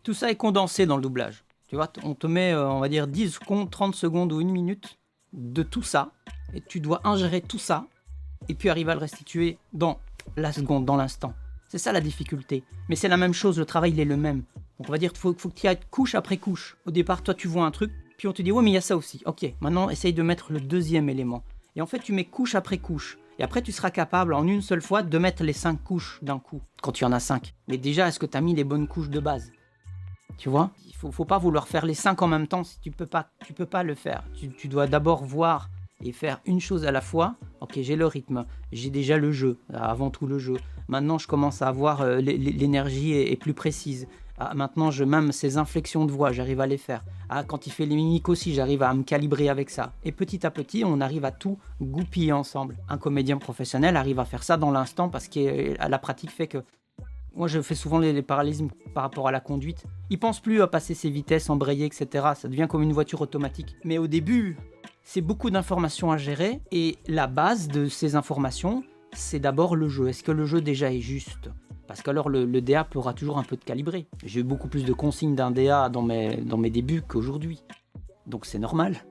Tout ça est condensé dans le doublage. Tu vois, on te met, on va dire, 10 secondes, 30 secondes ou 1 minute de tout ça. Et tu dois ingérer tout ça. Et puis arriver à le restituer dans la seconde, dans l'instant. C'est ça la difficulté. Mais c'est la même chose, le travail il est le même. Donc on va dire qu'il faut que tu y ailles couche après couche. Au départ, toi tu vois un truc, puis on te dit ouais mais il y a ça aussi. Ok, maintenant essaye de mettre le deuxième élément. Et en fait tu mets couche après couche. Et après tu seras capable en une seule fois de mettre les 5 couches d'un coup, quand tu en as 5. Mais déjà, est-ce que tu as mis les bonnes couches de base? Tu vois, il faut pas vouloir faire les 5 en même temps, si tu peux pas le faire. Tu dois d'abord voir et faire une chose à la fois. Ok, j'ai le rythme, j'ai déjà le jeu, avant tout le jeu. Maintenant, je commence à avoir l'énergie est plus précise. Ah, maintenant, même ces inflexions de voix, j'arrive à les faire. Ah, quand il fait les mimiques aussi, j'arrive à me calibrer avec ça. Et petit à petit, on arrive à tout goupiller ensemble. Un comédien professionnel arrive à faire ça dans l'instant parce que la pratique fait que moi, je fais souvent les parallélismes par rapport à la conduite. Il pense plus à passer ses vitesses, embrayer, etc. Ça devient comme une voiture automatique. Mais au début, c'est beaucoup d'informations à gérer. Et la base de ces informations, c'est d'abord le jeu. Est-ce que le jeu déjà est juste? Parce qu'alors le DA pourra toujours un peu te calibrer. J'ai eu beaucoup plus de consignes d'un DA dans mes débuts qu'aujourd'hui. Donc c'est normal.